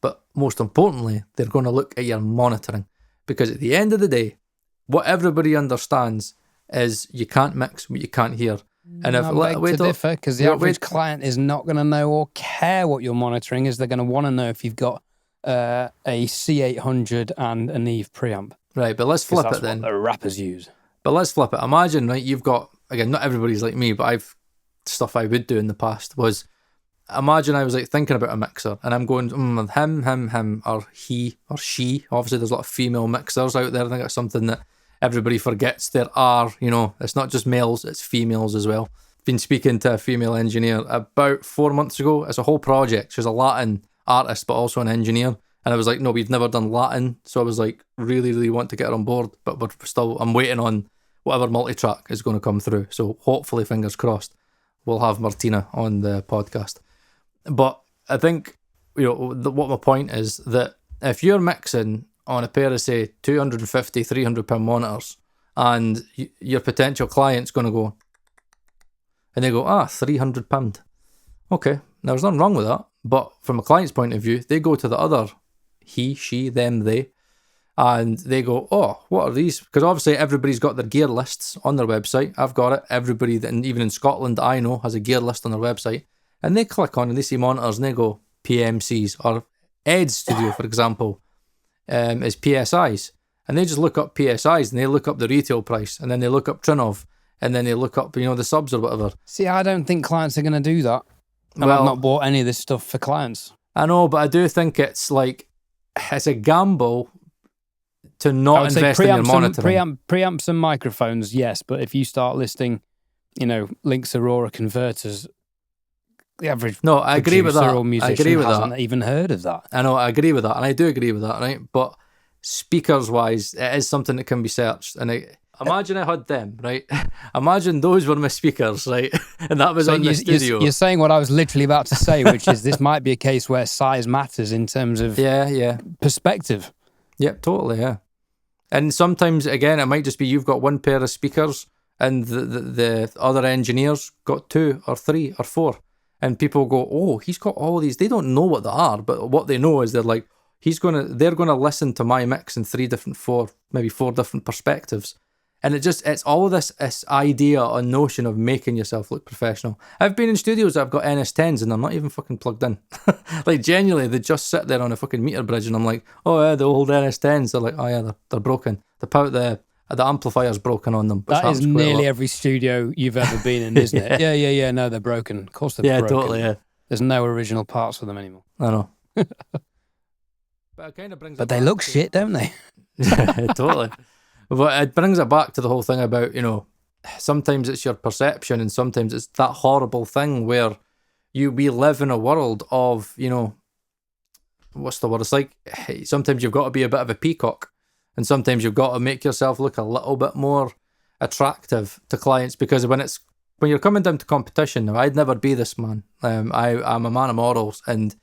but most importantly, they're going to look at your monitoring. Because at the end of the day, what everybody understands is you can't mix what you can't hear. And I beg to differ, because the average client is not going to know or care what your monitoring is. They're going to want to know if you've got a C800 and a Neve preamp. Right, but let's flip it then. What the rappers use. But let's flip it. Imagine, right, you've got, again, not everybody's like me, but stuff I would do in the past was, imagine I was like thinking about a mixer and I'm going, him, or he, or she. Obviously, there's a lot of female mixers out there. I think that's something that everybody forgets. There are, it's not just males, it's females as well. Been speaking to a female engineer about 4 months ago. It's a whole project. She's a Latin artist, but also an engineer. And I was like, no, we've never done Latin. So I was like, really, really want to get her on board. But I'm waiting on whatever multi-track is going to come through. So hopefully, fingers crossed, we'll have Martina on the podcast. But I think, what my point is that if you're mixing on a pair of, say, 250, 300 pound monitors, and your potential client's going to go, and they go, 300 pound. Okay, now there's nothing wrong with that. But from a client's point of view, they go to the other he, she, them, they, and they go, oh, what are these? Because obviously everybody's got their gear lists on their website. I've got it. Everybody, that, even in Scotland that I know, has a gear list on their website. And they click on and they see monitors and they go, PMCs. Or Ed's studio, for example, is PSIs. And they just look up PSIs and they look up the retail price. And then they look up Trinov. And then they look up, the subs or whatever. See, I don't think clients are going to do that. And I've not bought any of this stuff for clients. I know, but I do think it's a gamble to not invest in your monitoring. Preamps and microphones, yes. But if you start listing, Lynx Aurora converters, the average I agree with that. Or musician hasn't even heard of that. I know, I agree with that. And I do agree with that, right? But speakers-wise, it is something that can be searched. And imagine I had them, right? Imagine those were my speakers, right? And that was on the studio. You're saying what I was literally about to say, which is this might be a case where size matters in terms of perspective. Yep, totally, yeah. And sometimes, again, it might just be you've got one pair of speakers and the other engineers got 2 or 3 or 4. And people go, oh, he's got all these. They don't know what they are, but what they know is they're like, they're gonna listen to my mix in 4 different perspectives. And it's all this idea or notion of making yourself look professional. I've been in studios that I've got NS10s and they're not even fucking plugged in. Like, genuinely, they just sit there on a fucking meter bridge and I'm like, oh yeah, the old NS10s. They're like, oh yeah, they're broken. The amplifier's broken on them. That is nearly every studio you've ever been in, isn't it? Yeah. No, they're broken. Of course they're broken. Totally, yeah. There's no original parts for them anymore. I know. But it kind of brings. But they look shit, don't they? Yeah, totally. But it brings it back to the whole thing about, sometimes it's your perception and sometimes it's that horrible thing where we live in a world of, what's the word? It's like sometimes you've got to be a bit of a peacock, and sometimes you've got to make yourself look a little bit more attractive to clients, because when you're coming down to competition, now I'd never be this man. I'm a man of morals, and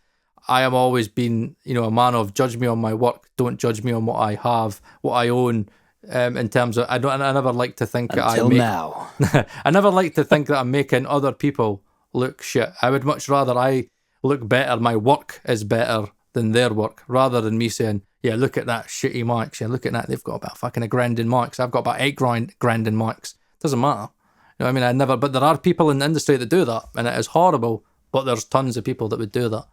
I am always been, a man of judge me on my work, don't judge me on what I have, what I own. In terms of, I never like to think Until now. I never like to think that I'm making other people look shit. I would much rather I look better, my work is better than their work, rather than me saying, yeah, look at that shitty mics. Yeah, look at that. They've got about fucking a grand in mics. I've got about 8 grand in mics. Doesn't matter. You know what I mean? But there are people in the industry that do that, and it is horrible, but there's tons of people that would do that.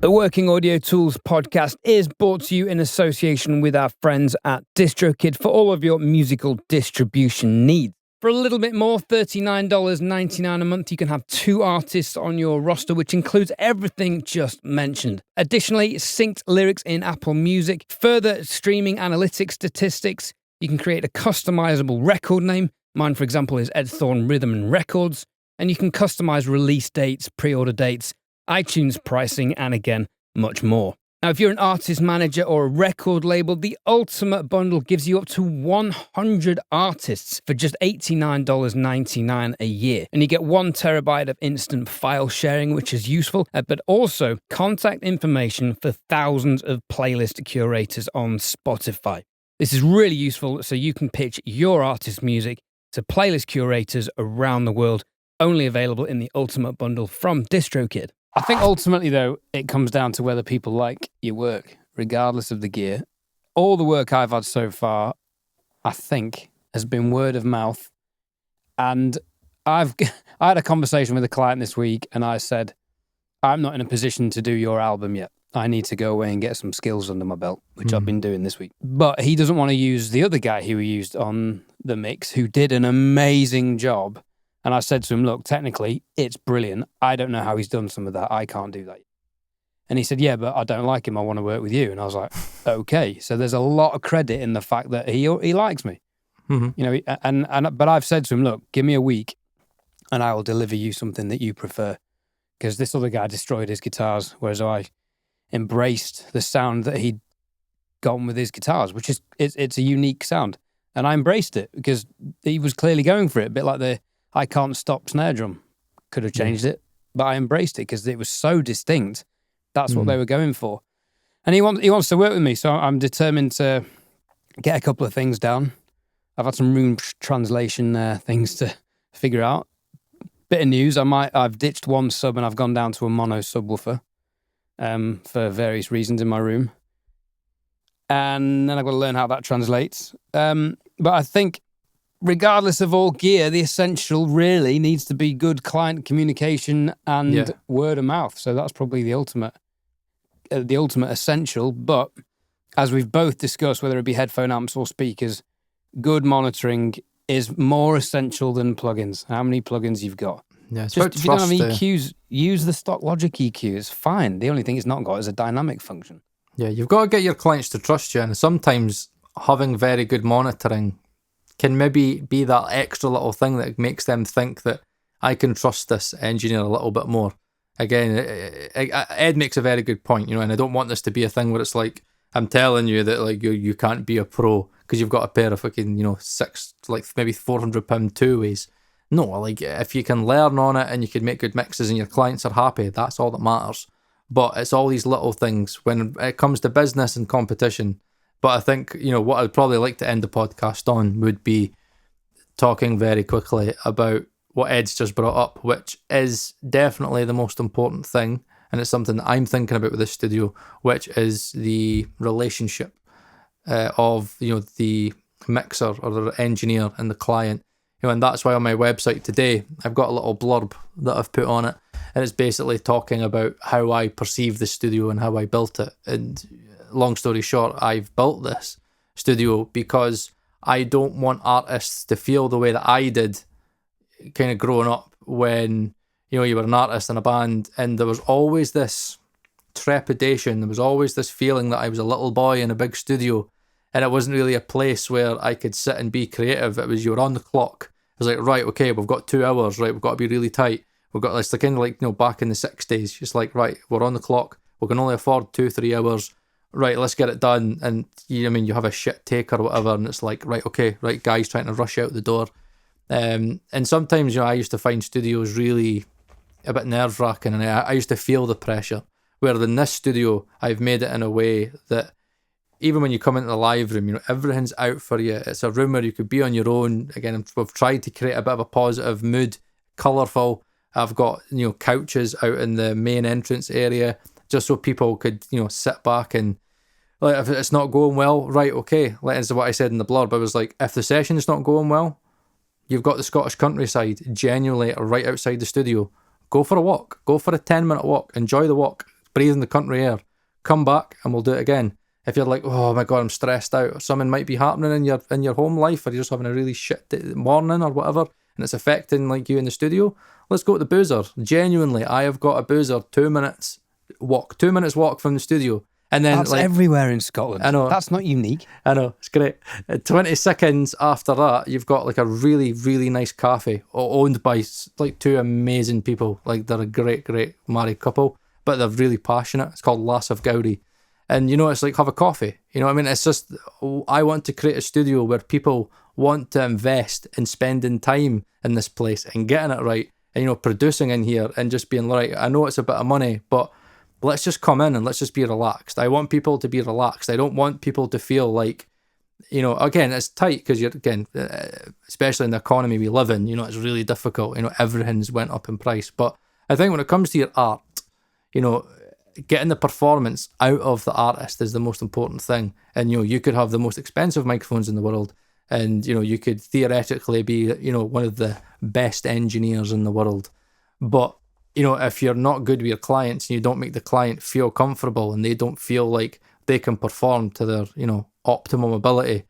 The Working Audio Tools podcast is brought to you in association with our friends at DistroKid for all of your musical distribution needs. For a little bit more, $39.99 a month, you can have 2 artists on your roster, which includes everything just mentioned. Additionally, synced lyrics in Apple Music, further streaming analytics statistics. You can create a customizable record name. Mine, for example, is Ed Thorne Rhythm and Records. And you can customize release dates, pre-order dates, iTunes pricing, and again, much more. Now, if you're an artist manager or a record label, the Ultimate Bundle gives you up to 100 artists for just $89.99 a year. And you get 1 terabyte of instant file sharing, which is useful, but also contact information for thousands of playlist curators on Spotify. This is really useful so you can pitch your artist music to playlist curators around the world, only available in the Ultimate Bundle from DistroKid. I think ultimately, though, it comes down to whether people like your work, regardless of the gear. All the work I've had so far, I think, has been word of mouth. And I had a conversation with a client this week, and I said, I'm not in a position to do your album yet. I need to go away and get some skills under my belt, which I've been doing this week. But he doesn't want to use the other guy who he used on the mix, who did an amazing job. And I said to him, look, technically, it's brilliant. I don't know how he's done some of that. I can't do that. And he said, yeah, but I don't like him. I want to work with you. And I was like, okay. So there's a lot of credit in the fact that he likes me. Mm-hmm. But I've said to him, look, give me a week and I will deliver you something that you prefer. Because this other guy destroyed his guitars, whereas I embraced the sound that he'd gotten with his guitars, which is, it's a unique sound. And I embraced it because he was clearly going for it, a bit like the I Can't Stop snare drum. Could have changed it, but I embraced it because it was so distinct. That's what they were going for. And he wants to work with me, so I'm determined to get a couple of things down. I've had some room translation things to figure out. Bit of news, I've ditched 1 sub and I've gone down to a mono subwoofer for various reasons in my room. And then I've got to learn how that translates. But I think regardless of all gear, the essential really needs to be good client communication and word of mouth. So that's probably the ultimate essential. But as we've both discussed, whether it be headphone amps or speakers, good monitoring is more essential than plugins. How many plugins you've got? Yeah, it's just if you don't have EQs, use the stock Logic EQ. It's fine. The only thing it's not got is a dynamic function. Yeah, you've got to get your clients to trust you, and sometimes having very good monitoring can maybe be that extra little thing that makes them think that I can trust this engineer a little bit more. Again, Ed makes a very good point, and I don't want this to be a thing where it's like, I'm telling you that like you can't be a pro because you've got a pair of fucking, 6, like maybe £400 two-ways. No, like if you can learn on it and you can make good mixes and your clients are happy, that's all that matters. But it's all these little things when it comes to business and competition. But I think, what I'd probably like to end the podcast on would be talking very quickly about what Ed's just brought up, which is definitely the most important thing. And it's something that I'm thinking about with this studio, which is the relationship of, the mixer or the engineer and the client. And that's why on my website today, I've got a little blurb that I've put on it. And it's basically talking about how I perceive the studio and how I built it. And long story short, I've built this studio because I don't want artists to feel the way that I did kind of growing up when, you were an artist in a band and there was always this trepidation. There was always this feeling that I was a little boy in a big studio and it wasn't really a place where I could sit and be creative. It was you were on the clock It's like, right, okay, we've got 2 hours, right, we've got to be really tight. We've got this, kind of like, back in the 60s, just like, right, we're on the clock, we can only afford 2-3 hours, right, let's get it done. And you have a shit take or whatever, and it's like, right, okay, right, guys trying to rush out the door. And sometimes, I used to find studios really a bit nerve-wracking, and I used to feel the pressure. Where in this studio, I've made it in a way that even when you come into the live room, everything's out for you. It's a room where you could be on your own. Again, we've tried to create a bit of a positive mood, colourful. I've got, couches out in the main entrance area, just so people could, sit back and, like, if it's not going well, right, okay. That's what I said in the blurb. I was like, if the session's not going well, you've got the Scottish countryside genuinely right outside the studio. Go for a walk. Go for a 10-minute walk. Enjoy the walk. Breathe in the country air. Come back and we'll do it again. If you're like, oh my God, I'm stressed out, or something might be happening in your home life, or you're just having a really shit morning or whatever, and it's affecting like you in the studio, let's go to the boozer. Genuinely, I have got a boozer 2 minutes walk. 2 minutes walk from the studio. And then that's everywhere in Scotland. I know. That's not unique. I know. It's great. 20 seconds after that, you've got like a really, really nice cafe owned by like 2 amazing people. Like, they're a great, great married couple, but they're really passionate. It's called Lass of Gowrie. And, it's like, have a coffee. It's just, I want to create a studio where people want to invest in spending time in this place and getting it right. And, producing in here and just being like, I know it's a bit of money, but let's just come in and let's just be relaxed. I want people to be relaxed. I don't want people to feel like, again, it's tight because especially in the economy we live in, it's really difficult. Everything's went up in price. But I think when it comes to your art, getting the performance out of the artist is the most important thing. And, you could have the most expensive microphones in the world, and, you could theoretically be, one of the best engineers in the world. But, if you're not good with your clients and you don't make the client feel comfortable and they don't feel like they can perform to their, optimum ability,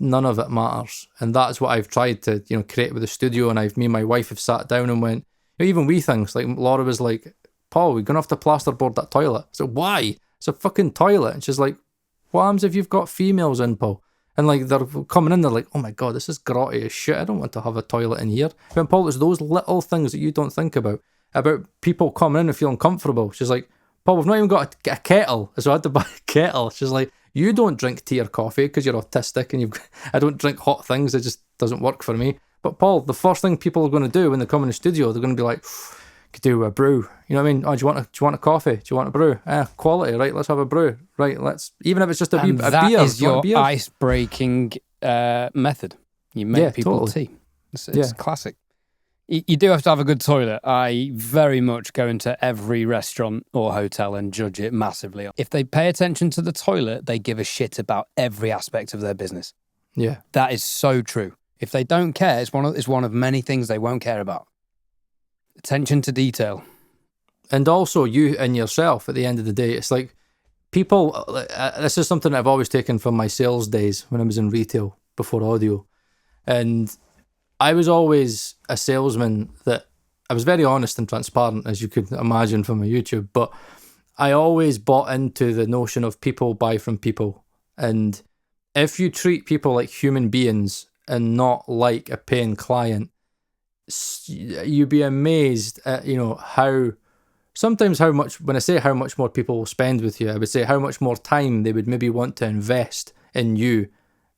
none of it matters. And that's what I've tried to, create with the studio. And me and my wife have sat down and went, even wee things, like Laura was like, Paul, we're going to have to plasterboard that toilet. So why? It's a fucking toilet. And she's like, what happens if you've got females in, Paul? And like, they're coming in, they're like, oh my God, this is grotty as shit. I don't want to have a toilet in here. When Paul, it's those little things that you don't think about people coming in and feeling comfortable. She's like, Paul, we've not even got a kettle. So I had to buy a kettle. She's like, you don't drink tea or coffee because you're autistic and I don't drink hot things. It just doesn't work for me. But Paul, the first thing people are going to do when they come in the studio, they're going to be like, could do a brew. You know what I mean? Oh, do you want a coffee? Do you want a brew? Quality, right? Let's have a brew. Right, let's, even if it's just a beer. That is your ice-breaking method. You make people totally. tea. It's classic. You do have to have a good toilet. I very much go into every restaurant or hotel and judge it massively. If they pay attention to the toilet, they give a shit about every aspect of their business. Yeah. That is so true. If they don't care, it's one of many things they won't care about. Attention to detail. And also you and yourself at the end of the day. It's like people, this is something I've always taken from my sales days when I was in retail before audio. And I was always a salesman that I was very honest and transparent, as you could imagine from my YouTube, but I always bought into the notion of people buy from people. And if you treat people like human beings and not like a paying client, you'd be amazed at, how much, when I say how much more people will spend with you, I would say how much more time they would maybe want to invest in you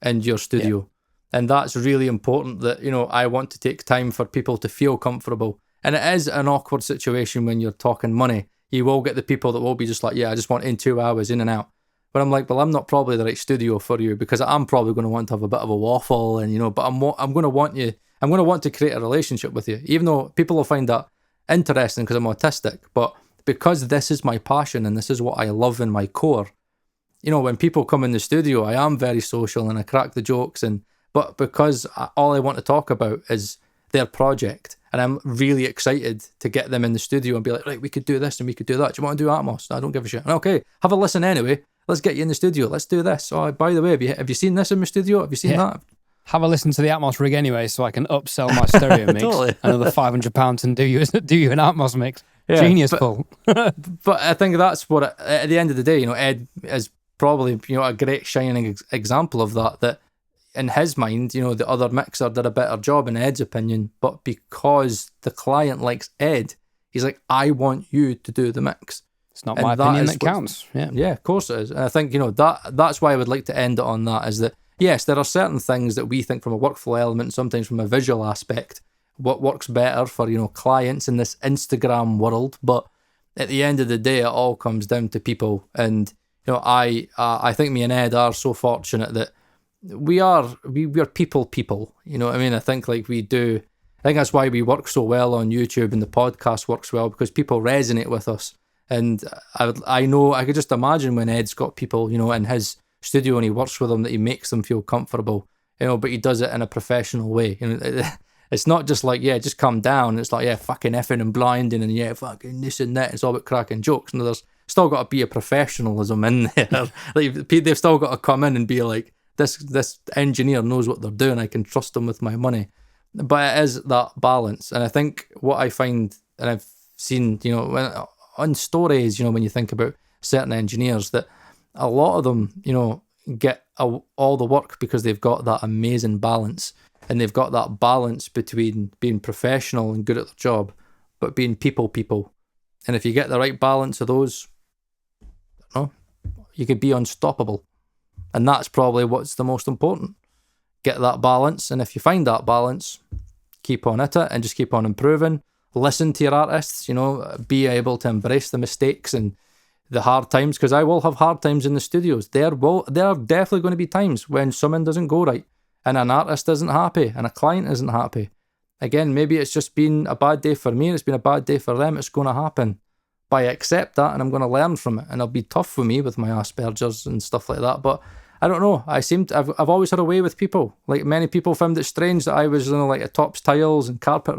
and your studio. Yeah. And that's really important that, I want to take time for people to feel comfortable. And it is an awkward situation when you're talking money. You will get the people that will be just like, yeah, I just want in 2 hours, in and out. But I'm like, well, I'm not probably the right studio for you because I'm probably going to want to have a bit of a waffle and, but I'm going to want to create a relationship with you, even though people will find that interesting because I'm autistic. But because this is my passion and this is what I love in my core, when people come in the studio, I am very social and I crack the jokes but because all I want to talk about is their project, and I'm really excited to get them in the studio and be like, right, we could do this and we could do that. Do you want to do Atmos? No, I don't give a shit. Okay, have a listen anyway. Let's get you in the studio. Let's do this. Oh, by the way, have you seen this in my studio? Have you seen that? Have a listen to the Atmos rig anyway, so I can upsell my stereo mix. Totally. Another £500 and do you an Atmos mix. Yeah, genius, Paul. But I think that's what, at the end of the day, Ed is probably, a great shining example of that in his mind, you know, the other mixer did a better job in Ed's opinion, but because the client likes Ed, he's like, I want you to do the mix. It's not my opinion that counts. Yeah, of course it is. And I think, you know, that's why I would like to end it on that, is that, yes, there are certain things that we think from a workflow element and sometimes from a visual aspect, what works better for, you know, clients in this Instagram world. But at the end of the day, it all comes down to people. And, you know, I think me and Ed are so fortunate that we are people, you know what I mean? I think like I think that's why we work so well on YouTube and the podcast works well, because people resonate with us. And I know, I could just imagine when Ed's got people, you know, in his studio and he works with them, that he makes them feel comfortable, you know, but he does it in a professional way. You know, it's not just like, yeah, just calm down. It's like, yeah, fucking effing and blinding and yeah, fucking this and that. It's all about cracking jokes. And there's still got to be a professionalism in there. Like, they've still got to come in and be like, this engineer knows what they're doing. I can trust them with my money. But it is that balance. And I think what I find, and I've seen, you know, on stories, you know, when you think about certain engineers, that a lot of them, you know, get all the work because they've got that amazing balance, and they've got that balance between being professional and good at their job, but being people. And if you get the right balance of those, I don't know, you could be unstoppable. And that's probably what's the most important. Get that balance, and if you find that balance, keep on at it and just keep on improving. Listen to your artists, you know, be able to embrace the mistakes and the hard times, because I will have hard times in the studios. There are definitely going to be times when something doesn't go right and an artist isn't happy and a client isn't happy. Again, maybe it's just been a bad day for me and it's been a bad day for them. It's going to happen. But I accept that and I'm going to learn from it, and it'll be tough for me with my Asperger's and stuff like that. But I don't know. I've always had a way with people. Like, many people found it strange that I was, you know, like at Tops Tiles and Carpet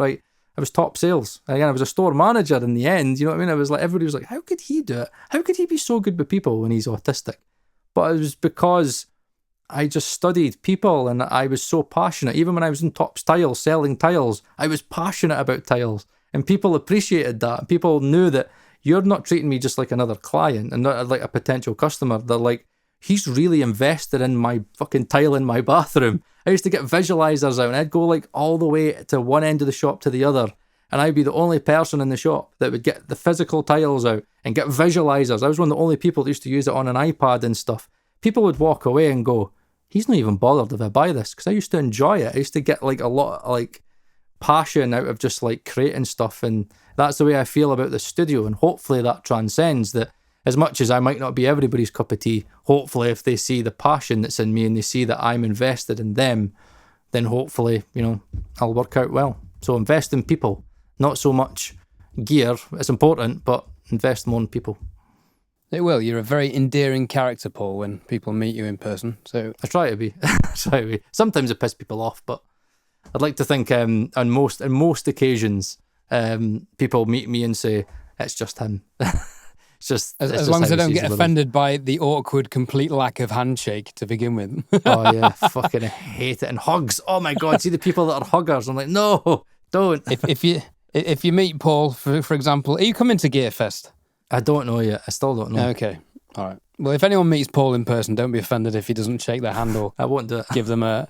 I was top sales. And again, I was a store manager in the end. You know what I mean? I was like, everybody was like, how could he do it? How could he be so good with people when he's autistic? But it was because I just studied people and I was so passionate. Even when I was in Tops Tiles selling tiles, I was passionate about tiles. And people appreciated that. People knew that you're not treating me just like another client and not like a potential customer. They're like, he's really invested in my fucking tile in my bathroom. I used to get visualizers out and I'd go like all the way to one end of the shop to the other, and I'd be the only person in the shop that would get the physical tiles out and get visualizers. I was one of the only people that used to use it on an iPad and stuff. People would walk away and go, he's not even bothered if I buy this, because I used to enjoy it. I used to get like a lot of like passion out of just like creating stuff, and that's the way I feel about the studio. And hopefully that transcends that. As much as I might not be everybody's cup of tea, hopefully if they see the passion that's in me and they see that I'm invested in them, then hopefully, you know, I'll work out well. So invest in people, not so much gear. It's important, but invest more in people. It will. You're a very endearing character, Paul, when people meet you in person. So I try to be. Sometimes I piss people off, but I'd like to think on most occasions, people meet me and say, it's just him. As long as I don't get offended by the awkward, complete lack of handshake to begin with. Oh yeah, fucking hate it. And hugs. Oh my God, see the people that are huggers. I'm like, no, don't. If you meet Paul, for example, are you coming to Gearfest? I don't know yet. I still don't know. Okay, all right. Well, if anyone meets Paul in person, don't be offended if he doesn't shake their hand or I won't do it. Give them a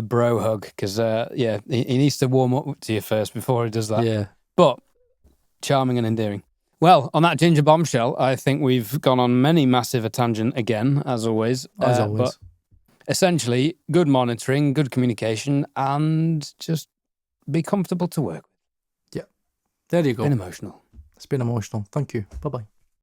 bro hug, because he needs to warm up to you first before he does that. Yeah, but charming and endearing. Well, on that ginger bombshell, I think we've gone on many massive a tangent again, as always. But essentially, good monitoring, good communication, and just be comfortable to work with. Yeah. There you go. Been emotional. It's been emotional. Thank you. Bye-bye.